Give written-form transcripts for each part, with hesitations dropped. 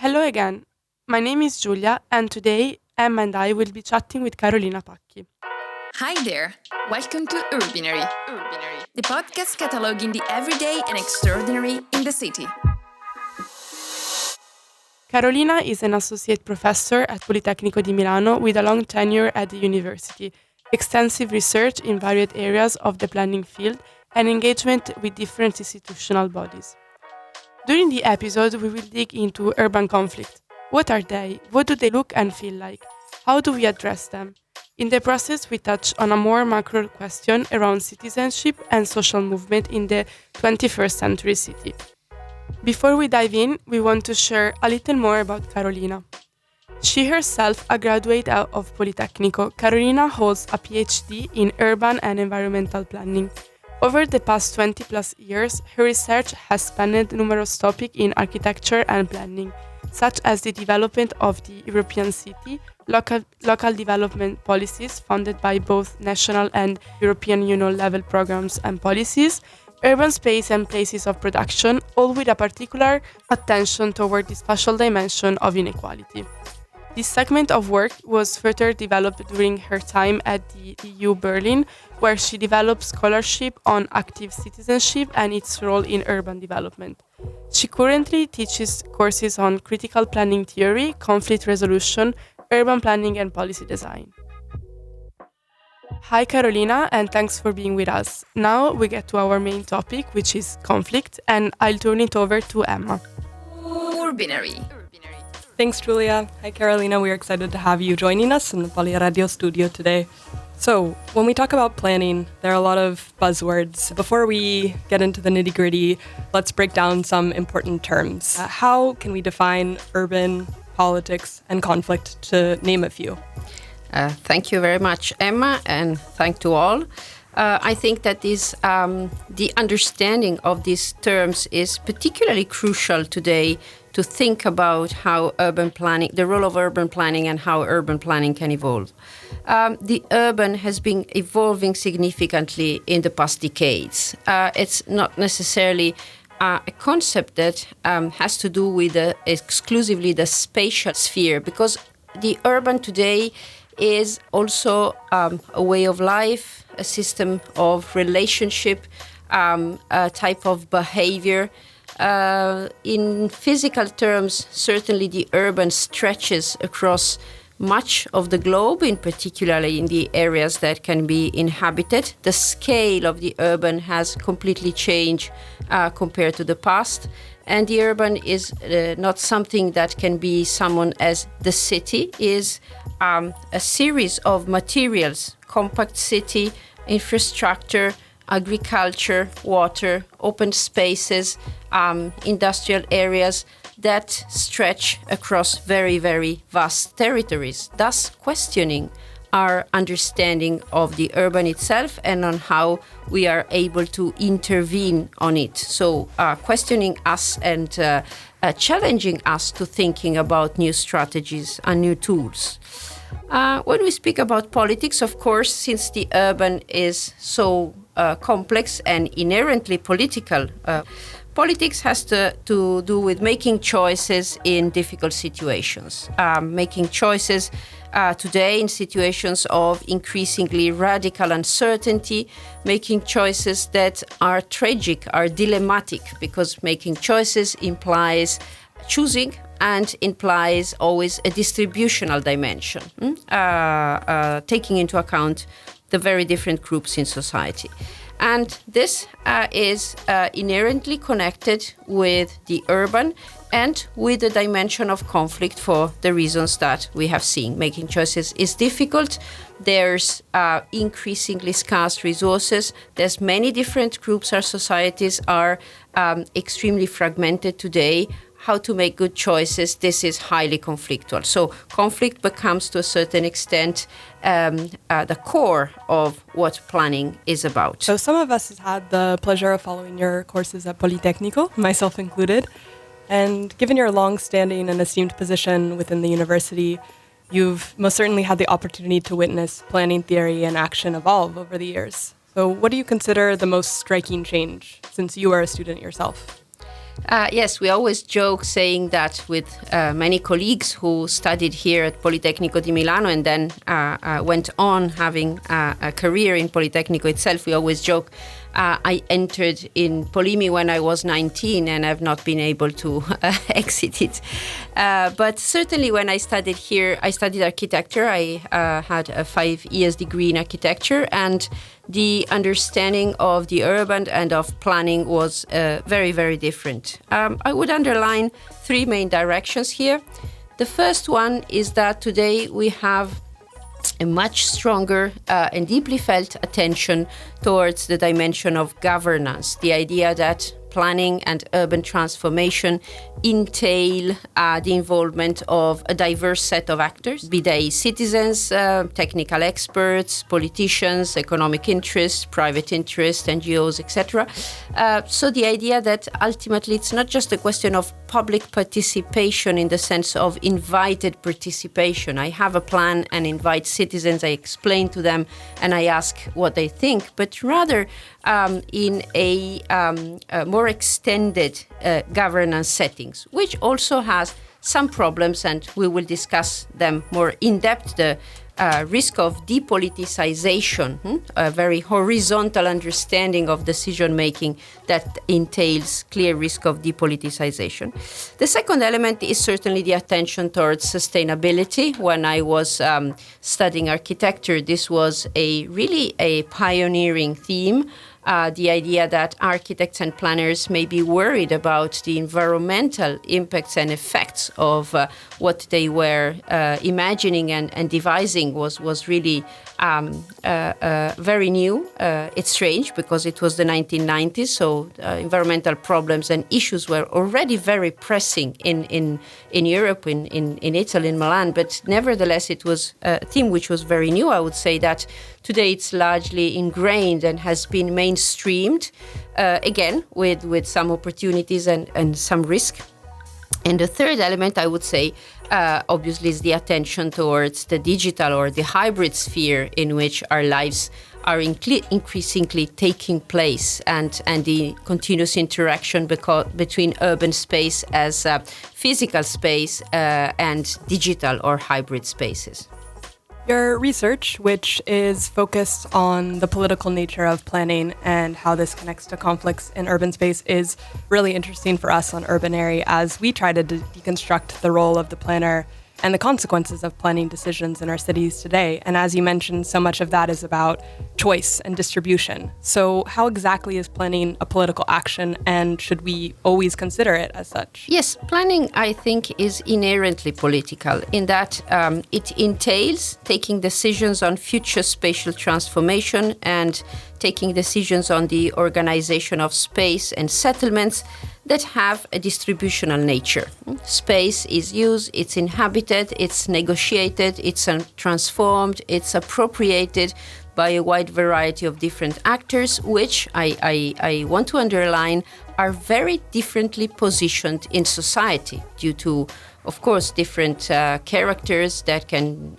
Hello again. My name is Giulia, and today Emma and I will be chatting with Carolina Pacchi. Hi there. Welcome to Urbinary, the podcast cataloging the everyday and extraordinary in the city. Carolina is an associate professor at Politecnico di Milano with a long tenure at the university, extensive research in various areas of the planning field, and engagement with different institutional bodies. During the episode, we will dig into urban conflict. What are they? What do they look and feel like? How do we address them? In the process, we touch on a more macro question around citizenship and social movement in the 21st century city. Before we dive in, we want to share a little more about Carolina. She herself, a graduate of Politecnico, Carolina holds a PhD in urban and environmental planning. Over the past 20 plus years, her research has spanned numerous topics in architecture and planning, such as the development of the European city, local development policies funded by both national and European Union level programs and policies, urban space and places of production, all with a particular attention toward the spatial dimension of inequality. This segment of work was further developed during her time at the EU Berlin, where she developed scholarship on active citizenship and its role in urban development. She currently teaches courses on critical planning theory, conflict resolution, urban planning, and policy design. Hi Carolina, and thanks for being with us. Now we get to our main topic, which is conflict, and I'll turn it over to Emma. Urbinary. Thanks, Giulia. Hi, Carolina. We're excited to have you joining us in the Poly Radio studio today. So, when we talk about planning, there are a lot of buzzwords. Before we get into the nitty-gritty, let's break down some important terms. How can we define urban, politics, and conflict, to name a few? Thank you very much, Emma, and thank to all. I think that the understanding of these terms is particularly crucial today to think about how urban planning, the role of urban planning and how urban planning can evolve. The urban has been evolving significantly in the past decades. It's not necessarily a concept that has to do with exclusively the spatial sphere, because the urban today is also a way of life, a system of relationship, a type of behavior. In physical terms, certainly the urban stretches across much of the globe, in particularly in the areas that can be inhabited. The scale of the urban has completely changed compared to the past. And the urban is not something that can be summoned as the city, is a series of materials, compact city, infrastructure, agriculture, water, open spaces, industrial areas that stretch across very, very vast territories, thus questioning our understanding of the urban itself and on how we are able to intervene on it. So questioning us and challenging us to thinking about new strategies and new tools. When we speak about politics, of course, since the urban is so complex and inherently political, politics has to do with making choices in difficult situations, making choices today in situations of increasingly radical uncertainty, making choices that are tragic, are dilemmatic, because making choices implies choosing and implies always a distributional dimension, taking into account the very different groups in society. And this is inherently connected with the urban and with the dimension of conflict for the reasons that we have seen. Making choices is difficult. There's increasingly scarce resources. There's many different groups. Our societies are extremely fragmented today. How to make good choices, this is highly conflictual. So conflict becomes, to a certain extent, the core of what planning is about. So some of us have had the pleasure of following your courses at Politecnico, myself included. And given your long-standing and esteemed position within the university, you've most certainly had the opportunity to witness planning theory and action evolve over the years. So what do you consider the most striking change since you are a student yourself? Yes, we always joke saying that with many colleagues who studied here at Politecnico di Milano and then went on having a career in Politecnico itself, we always joke, I entered in Polimi when I was 19 and I've not been able to exit it. But certainly when I studied here, I studied architecture. I had a 5 years degree in architecture, and the understanding of the urban and of planning was very, very different. I would underline 3 main directions here. The first one is that today we have a much stronger and deeply felt attention towards the dimension of governance, the idea that planning and urban transformation entail the involvement of a diverse set of actors, be they citizens, technical experts, politicians, economic interests, private interests, NGOs, etc. So the idea that ultimately it's not just a question of public participation in the sense of invited participation. I have a plan and invite citizens, I explain to them and I ask what they think, but rather in a more extended governance settings, which also has some problems, and we will discuss them more in depth. The risk of depoliticization, a very horizontal understanding of decision making that entails clear risk of depoliticization. The second element is certainly the attention towards sustainability. When I was studying architecture, this was really a pioneering theme. The idea that architects and planners may be worried about the environmental impacts and effects of what they were imagining and devising was really very new. It's strange because it was the 1990s, so environmental problems and issues were already very pressing in Europe, in Italy, in Milan, but nevertheless it was a theme which was very new. I would say that today it's largely ingrained and has been mainstreamed, again, with some opportunities and some risk. And the third element, I would say, obviously, is the attention towards the digital or the hybrid sphere in which our lives are increasingly taking place, and the continuous interaction between urban space as physical space and digital or hybrid spaces. Your research, which is focused on the political nature of planning and how this connects to conflicts in urban space, is really interesting for us on Urbinary as we try to deconstruct the role of the planner and the consequences of planning decisions in our cities today. And as you mentioned, so much of that is about choice and distribution. So how exactly is planning a political action, and should we always consider it as such? Yes, planning, I think, is inherently political in that it entails taking decisions on future spatial transformation and taking decisions on the organization of space and settlements that have a distributional nature. Space is used, it's inhabited, it's negotiated, it's transformed, it's appropriated by a wide variety of different actors, which I want to underline are very differently positioned in society due to, of course, different characters that can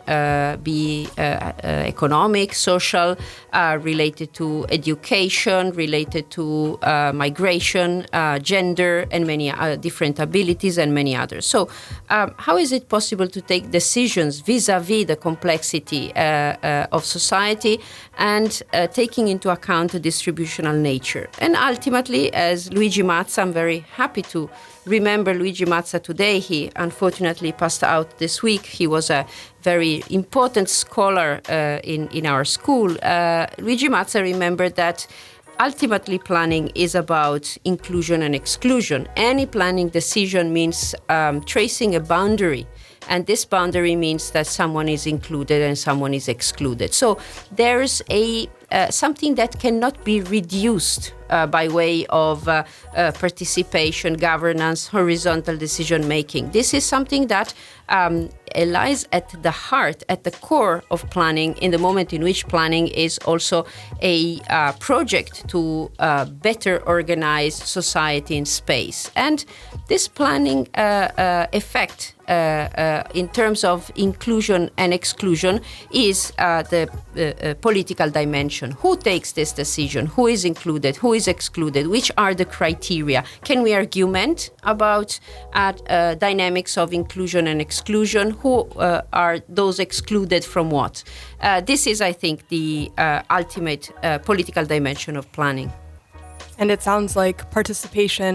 be economic, social, related to education, related to migration, gender, and many different abilities and many others. So how is it possible to take decisions vis-a-vis the complexity of society and taking into account the distributional nature? And ultimately, as Luigi Mazza, I'm very happy to remember Luigi Mazza today. He unfortunately passed out this week. He was a very important scholar in our school. Luigi Mazza remembered that ultimately planning is about inclusion and exclusion. Any planning decision means tracing a boundary. And this boundary means that someone is included and someone is excluded. So there's something that cannot be reduced by way of participation, governance, horizontal decision making. This is something that lies at the heart, at the core of planning, in the moment in which planning is also a project to better organize society in space. And this planning effect in terms of inclusion and exclusion is the political dimension. Who takes this decision? Who is included? Who is is excluded? Which are the criteria? Can we argument about dynamics of inclusion and exclusion? Who are those excluded from what? This is, I think, the ultimate political dimension of planning. And it sounds like participation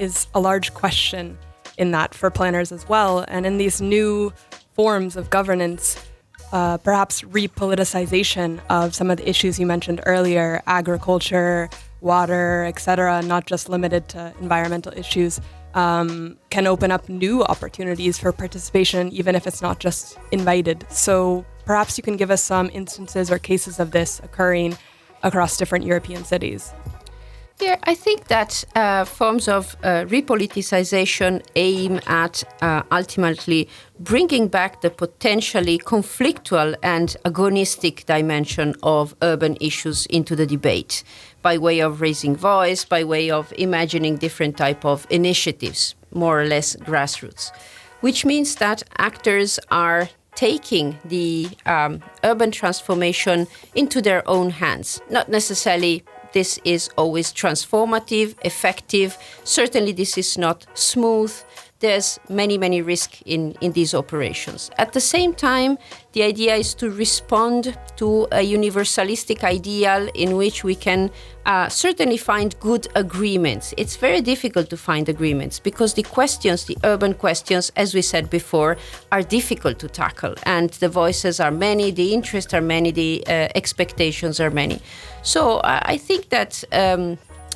is a large question in that for planners as well. And in these new forms of governance, perhaps repoliticization of some of the issues you mentioned earlier, agriculture, water, etc., not just limited to environmental issues, can open up new opportunities for participation, even if it's not just invited. So perhaps you can give us some instances or cases of this occurring across different European cities. Yeah, I think that forms of repoliticization aim at ultimately bringing back the potentially conflictual and agonistic dimension of urban issues into the debate by way of raising voice, by way of imagining different type of initiatives, more or less grassroots, which means that actors are taking the urban transformation into their own hands, not necessarily this is always transformative, effective. Certainly this is not smooth. There's many risks in these operations. At the same time, the idea is to respond to a universalistic ideal in which we can certainly find good agreements. It's very difficult to find agreements because the questions, the urban questions, as we said before, are difficult to tackle. And the voices are many, the interests are many, the expectations are many. So I think that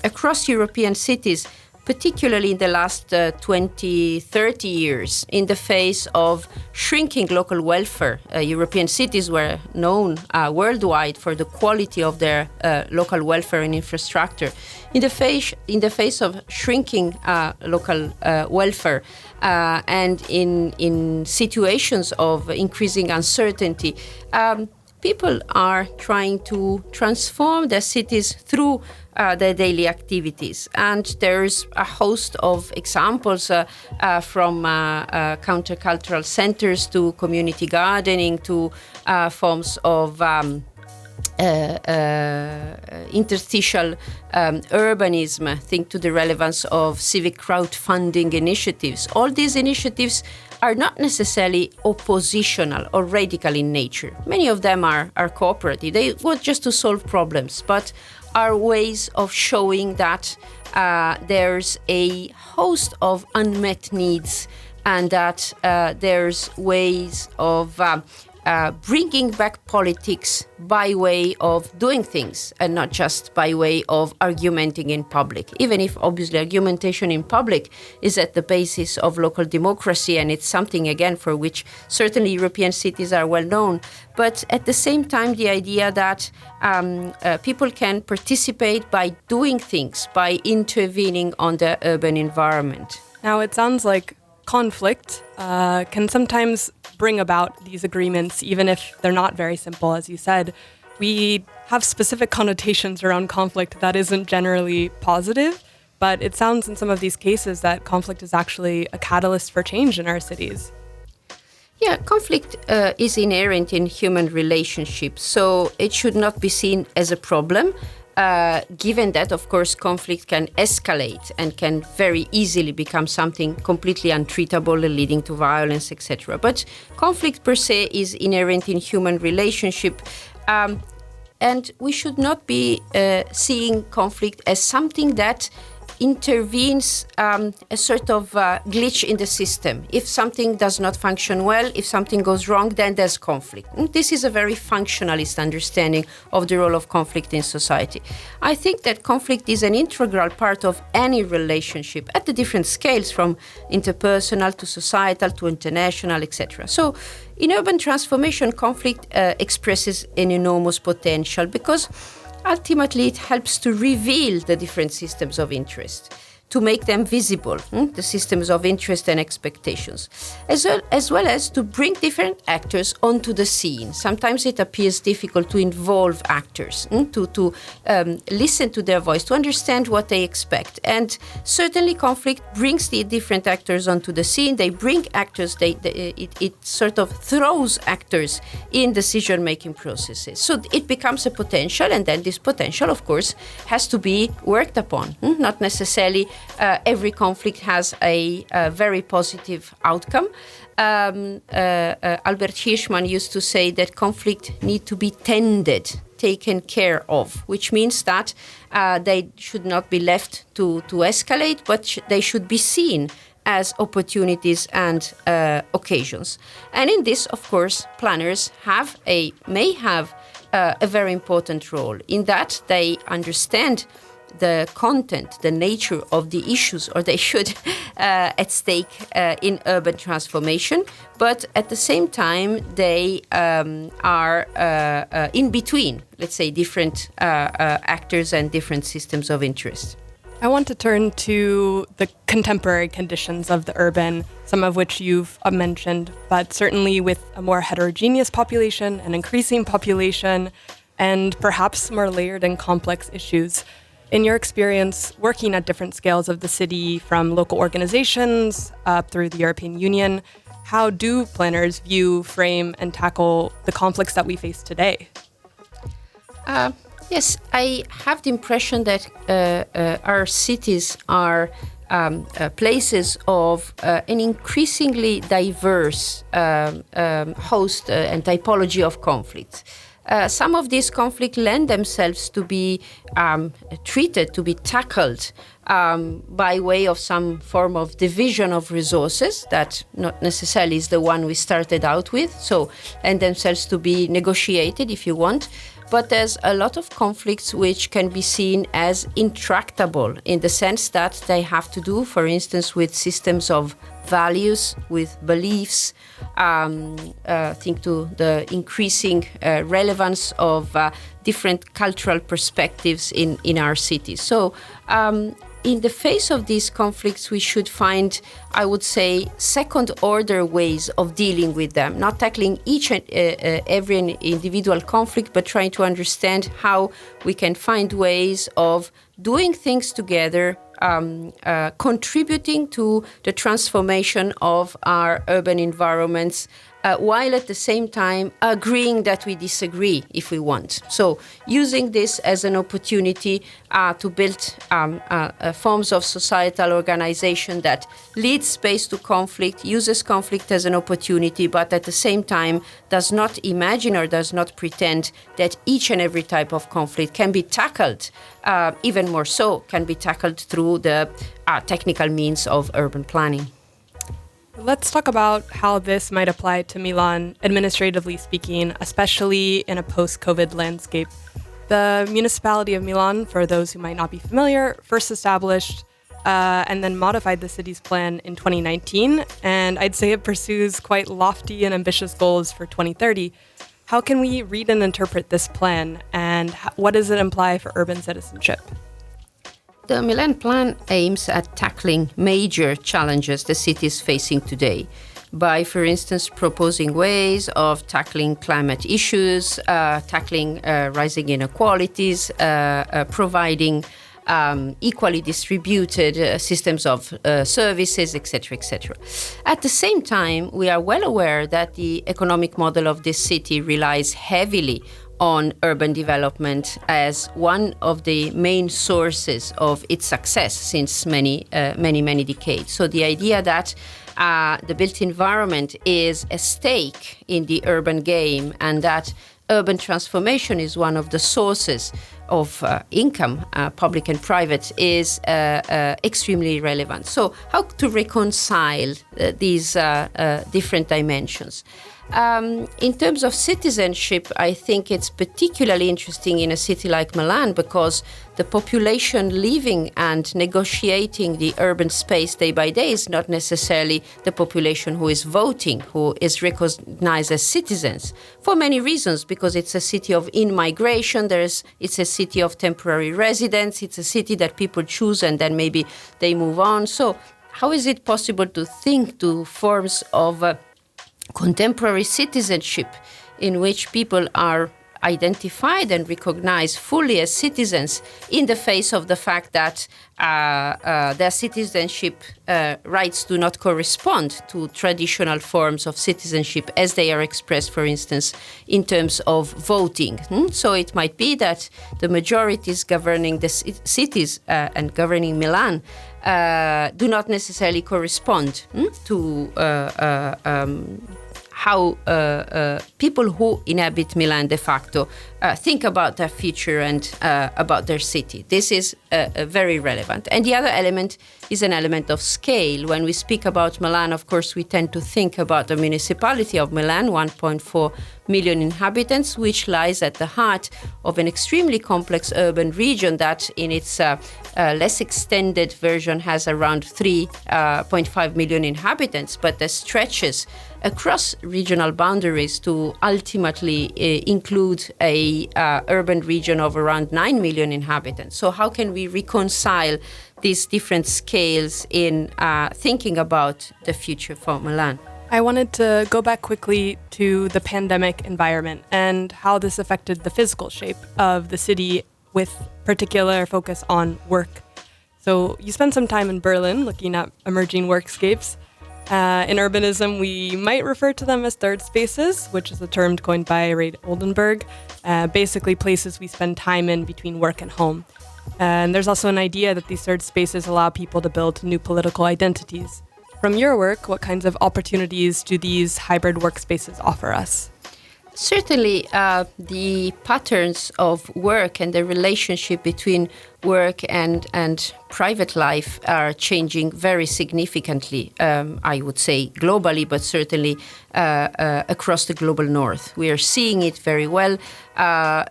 across European cities, particularly in the last 20, 30 years, in the face of shrinking local welfare. European cities were known worldwide for the quality of their local welfare and infrastructure. In the face of shrinking local welfare and in situations of increasing uncertainty, people are trying to transform their cities through their daily activities. And there's a host of examples from countercultural centers to community gardening to forms of interstitial urbanism. Think to the relevance of civic crowdfunding initiatives. All these initiatives are not necessarily oppositional or radical in nature. Many of them are cooperative. They want just to solve problems, but are ways of showing that there's a host of unmet needs and that there's ways of bringing back politics by way of doing things and not just by way of argumenting in public, even if obviously argumentation in public is at the basis of local democracy and it's something, again, for which certainly European cities are well known. But at the same time, the idea that people can participate by doing things, by intervening on the urban environment. Now, it sounds like conflict can sometimes bring about these agreements, even if they're not very simple, as you said. We have specific connotations around conflict that isn't generally positive, but it sounds in some of these cases that conflict is actually a catalyst for change in our cities. Yeah, conflict is inherent in human relationships, so it should not be seen as a problem. Given that, of course, conflict can escalate and can very easily become something completely untreatable, leading to violence, etc. But conflict per se is inherent in human relationship, and we should not be seeing conflict as something that intervenes a sort of glitch in the system. If something does not function well, if something goes wrong, then there's conflict. And this is a very functionalist understanding of the role of conflict in society. I think that conflict is an integral part of any relationship at the different scales, from interpersonal to societal to international, etc. So in urban transformation, conflict expresses an enormous potential because ultimately, it helps to reveal the different systems of interest, to make them visible, the systems of interest and expectations, as well as to bring different actors onto the scene. Sometimes it appears difficult to involve actors, to listen to their voice, to understand what they expect. And certainly conflict brings the different actors onto the scene. They bring actors, it sort of throws actors in decision-making processes. So it becomes a potential, and then this potential, of course, has to be worked upon. Not necessarily every conflict has a very positive outcome. Albert Hirschman used to say that conflict need to be tended, taken care of, which means that they should not be left to escalate, but they should be seen as opportunities and occasions. And in this, of course, planners may have a very important role in that they understand the content, the nature of the issues, or they should at stake in urban transformation. But at the same time, they are in between, let's say, different actors and different systems of interest. I want to turn to the contemporary conditions of the urban, some of which you've mentioned, but certainly with a more heterogeneous population, an increasing population, and perhaps more layered and complex issues. In your experience working at different scales of the city, from local organizations up through the European Union, how do planners view, frame, and tackle the conflicts that we face today? Yes, I have the impression that our cities are places of an increasingly diverse host and typology of conflicts. Some of these conflicts lend themselves to be treated, to be tackled by way of some form of division of resources that not necessarily is the one we started out with, so lend themselves to be negotiated if you want. But there's a lot of conflicts which can be seen as intractable in the sense that they have to do, for instance, with systems of values, with beliefs. Think to the increasing relevance of different cultural perspectives in our cities. So in the face of these conflicts, we should find, I would say, second-order ways of dealing with them, not tackling each and every individual conflict, but trying to understand how we can find ways of doing things together, contributing to the transformation of our urban environments, while at the same time agreeing that we disagree if we want. So using this as an opportunity to build forms of societal organization that leads space to conflict, uses conflict as an opportunity, but at the same time does not imagine or does not pretend that each and every type of conflict can be tackled, even more so, can be tackled through the technical means of urban planning. Let's talk about how this might apply to Milan, administratively speaking, especially in a post-COVID landscape. The municipality of Milan, for those who might not be familiar, first established and then modified the city's plan in 2019, and I'd say it pursues quite lofty and ambitious goals for 2030. How can we read and interpret this plan, and what does it imply for urban citizenship? The Milan Plan aims at tackling major challenges the city is facing today by, for instance, proposing ways of tackling climate issues, tackling rising inequalities, providing equally distributed systems of services, etc., etc. At the same time, we are well aware that the economic model of this city relies heavily on urban development as one of the main sources of its success since many decades. So the idea that the built environment is a stake in the urban game and that urban transformation is one of the sources of income, public and private, is extremely relevant. So how to reconcile these different dimensions? In terms of citizenship, I think it's particularly interesting in a city like Milan because the population living and negotiating the urban space day by day is not necessarily the population who is voting, who is recognized as citizens, for many reasons, because it's a city of in-migration, it's city of temporary residence. It's a city that people choose and then maybe they move on. So how is it possible to think to forms of contemporary citizenship in which people are identified and recognized fully as citizens in the face of the fact that their citizenship rights do not correspond to traditional forms of citizenship as they are expressed, for instance, in terms of voting. So it might be that the majorities governing the cities and governing Milan do not necessarily correspond to how people who inhabit Milan de facto think about their future and about their city. This is very relevant. And the other element is an element of scale. When we speak about Milan, of course, we tend to think about the municipality of Milan, 1.4 million inhabitants, which lies at the heart of an extremely complex urban region that in its less extended version has around 3.5 million inhabitants, but that stretches across regional boundaries to ultimately include a urban region of around 9 million inhabitants. So how can we reconcile these different scales in thinking about the future for Milan? I wanted to go back quickly to the pandemic environment and how this affected the physical shape of the city with particular focus on work. So you spent some time in Berlin looking at emerging workscapes. In urbanism, we might refer to them as third spaces, which is a term coined by Ray Oldenburg, basically places we spend time in between work and home. And there's also an idea that these third spaces allow people to build new political identities. From your work, what kinds of opportunities do these hybrid workspaces offer us? Certainly, the patterns of work and the relationship between work and private life are changing very significantly, I would say globally, but certainly across the global north. We are seeing it very well.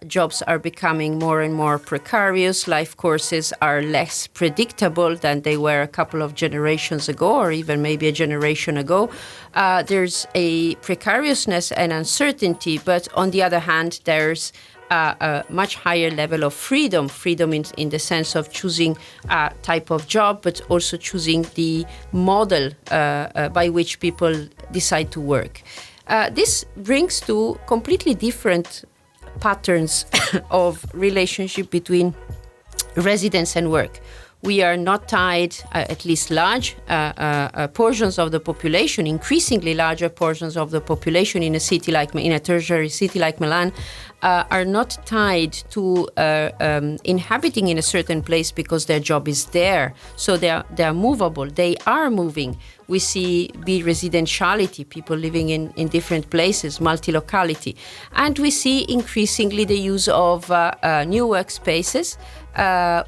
Jobs are becoming more and more precarious. Life courses are less predictable than they were a couple of generations ago, or even maybe a generation ago. There's a precariousness and uncertainty, but on the other hand, there's a much higher level of freedom in the sense of choosing a type of job, but also choosing the model by which people decide to work. This brings to completely different patterns of relationship between residence and work. We are not tied, at least large portions of the population, increasingly larger portions of the population in a tertiary city like Milan, are not tied to inhabiting in a certain place because their job is there. So they are movable. They are moving. We see bi-residentiality, people living in different places, multi-locality. And we see increasingly the use of new workspaces,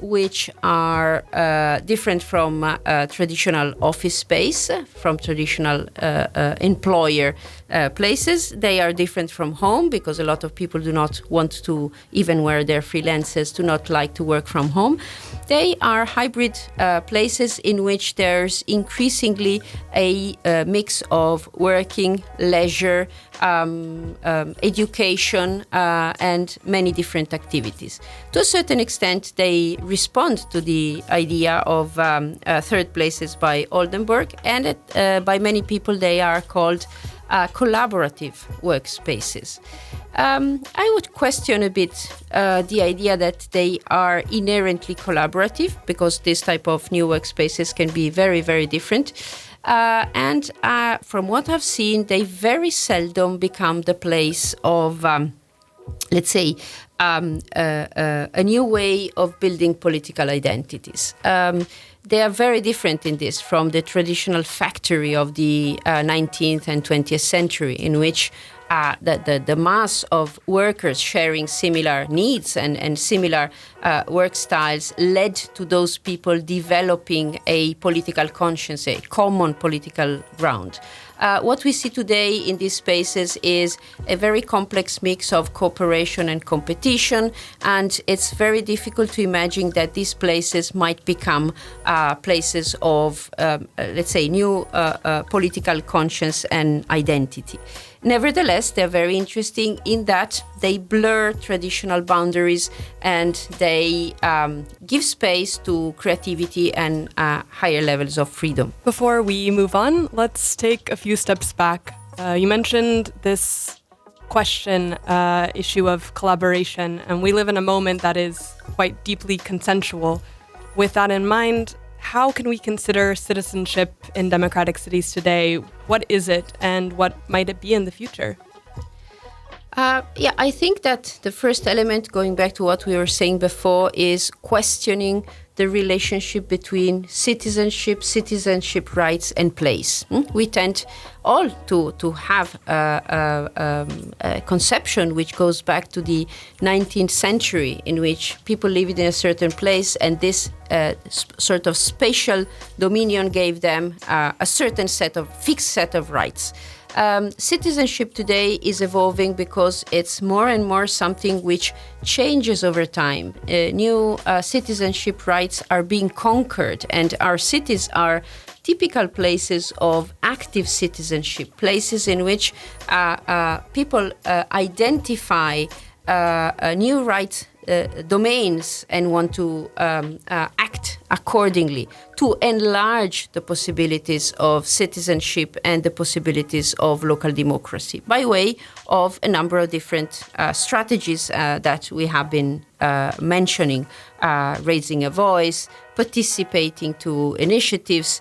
which are different from traditional office space, from traditional employer places. They are different from home because a lot of people do not want to, even where they're freelancers, do not like to work from home. They are hybrid places in which there's increasingly a mix of working, leisure, education, and many different activities. To a certain extent, they respond to the idea of third places by Oldenburg, and by many people they are called collaborative workspaces. I would question a bit the idea that they are inherently collaborative, because this type of new workspaces can be very, very different. And from what I've seen, they very seldom become the place of, let's say, a new way of building political identities. They are very different in this from the traditional factory of the 19th and 20th century, in which the mass of workers sharing similar needs and similar work styles led to those people developing a political conscience, a common political ground. What we see today in these spaces is a very complex mix of cooperation and competition, and it's very difficult to imagine that these places might become places of, let's say, new political conscience and identity. Nevertheless, they're very interesting in that they blur traditional boundaries and they give space to creativity and higher levels of freedom. Before we move on, let's take a few steps back. You mentioned this issue of collaboration, and we live in a moment that is quite deeply consensual. With that in mind, how can we consider citizenship in democratic cities today? What is it, and what might it be in the future? I think that the first element, going back to what we were saying before, is questioning the relationship between citizenship rights, and place. We tend all to have a conception which goes back to the 19th century, in which people lived in a certain place, and this sort of spatial dominion gave them a certain fixed set of rights. Citizenship today is evolving because it's more and more something which changes over time. New citizenship rights are being conquered, and our cities are typical places of active citizenship, places in which people identify new rights domains and want to act accordingly to enlarge the possibilities of citizenship and the possibilities of local democracy by way of a number of different strategies that we have been mentioning, raising a voice, participating to initiatives,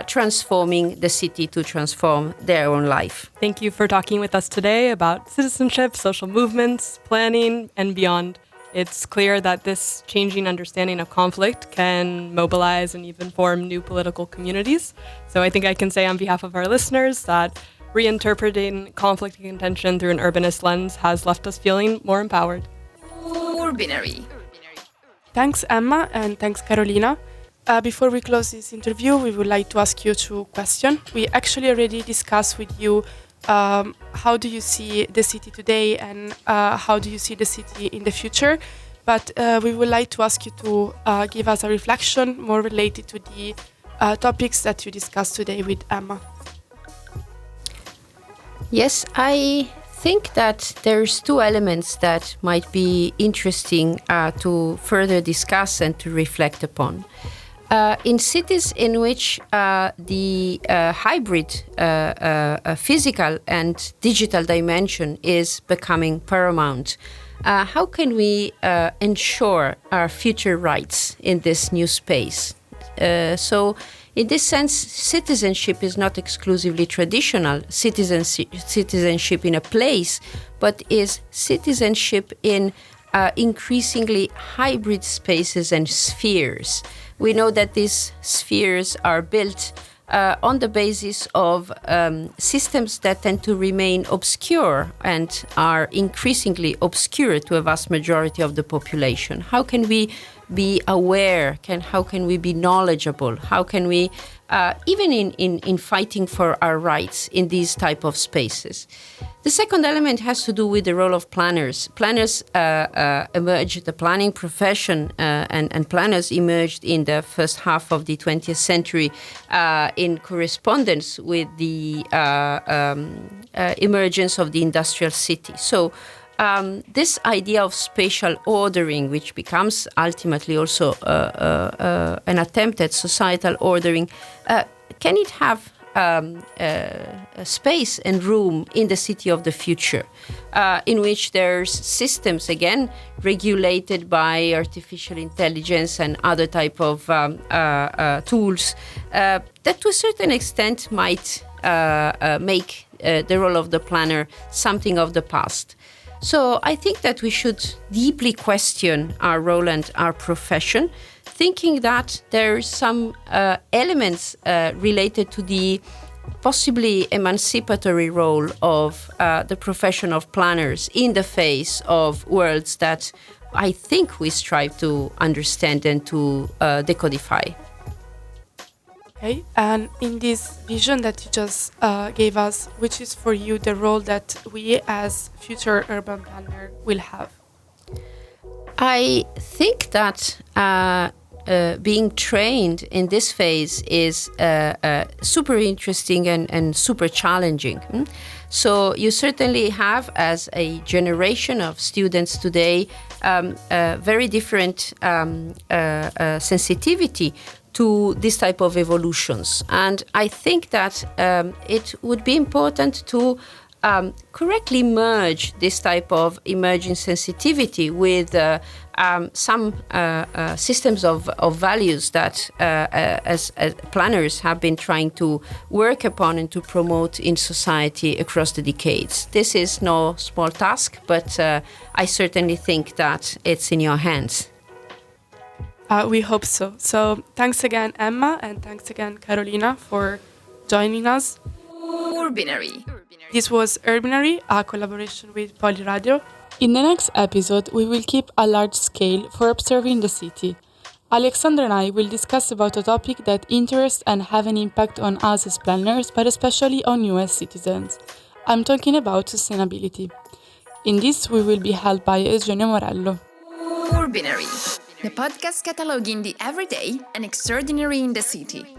transforming the city to transform their own life. Thank you for talking with us today about citizenship, social movements, planning, and beyond. It's clear that this changing understanding of conflict can mobilize and even form new political communities. So I think I can say on behalf of our listeners that reinterpreting conflict and contention through an urbanist lens has left us feeling more empowered. Urbinary. Thanks, Emma, and thanks, Carolina. Before we close this interview, we would like to ask you two questions. We actually already discussed with you how do you see the city today and how do you see the city in the future? But we would like to ask you to give us a reflection more related to the topics that you discussed today with Emma. Yes, I think that there's two elements that might be interesting to further discuss and to reflect upon. In cities in which the hybrid physical and digital dimension is becoming paramount, how can we ensure our future rights in this new space? So in this sense, citizenship is not exclusively traditional citizenship in a place, but is citizenship in increasingly hybrid spaces and spheres. We know that these spheres are built on the basis of systems that tend to remain obscure and are increasingly obscure to a vast majority of the population. How can we be aware? How can we be knowledgeable? How can we, even in fighting for our rights in these type of spaces? The second element has to do with the role of planners. Planners emerged, the planning profession and planners emerged in the first half of the 20th century in correspondence with the emergence of the industrial city. So this idea of spatial ordering, which becomes ultimately also an attempt at societal ordering, can it have a space and room in the city of the future, in which there's systems, again, regulated by artificial intelligence and other type of tools that to a certain extent might make the role of the planner something of the past. So I think that we should deeply question our role and our profession, thinking that there are some elements related to the possibly emancipatory role of the profession of planners in the face of worlds that I think we strive to understand and to decodify. Okay, and in this vision that you just gave us, which is for you the role that we as future urban planner will have? I think that being trained in this phase is super interesting and super challenging. So you certainly have, as a generation of students today, very different sensitivity to this type of evolutions. And I think that it would be important to correctly merge this type of emerging sensitivity with some systems of values that as planners have been trying to work upon and to promote in society across the decades. This is no small task, but I certainly think that it's in your hands. We hope so. So thanks again, Emma, and thanks again, Carolina, for joining us. Urbinary. This was Urbinary, a collaboration with Poliradio. In the next episode, we will keep a large scale for observing the city. Alexandra and I will discuss about a topic that interests and have an impact on us as planners, but especially on you as citizens. I'm talking about sustainability. In this, we will be helped by Eugenio Morello. Urbinary, the podcast cataloging the everyday and extraordinary in the city.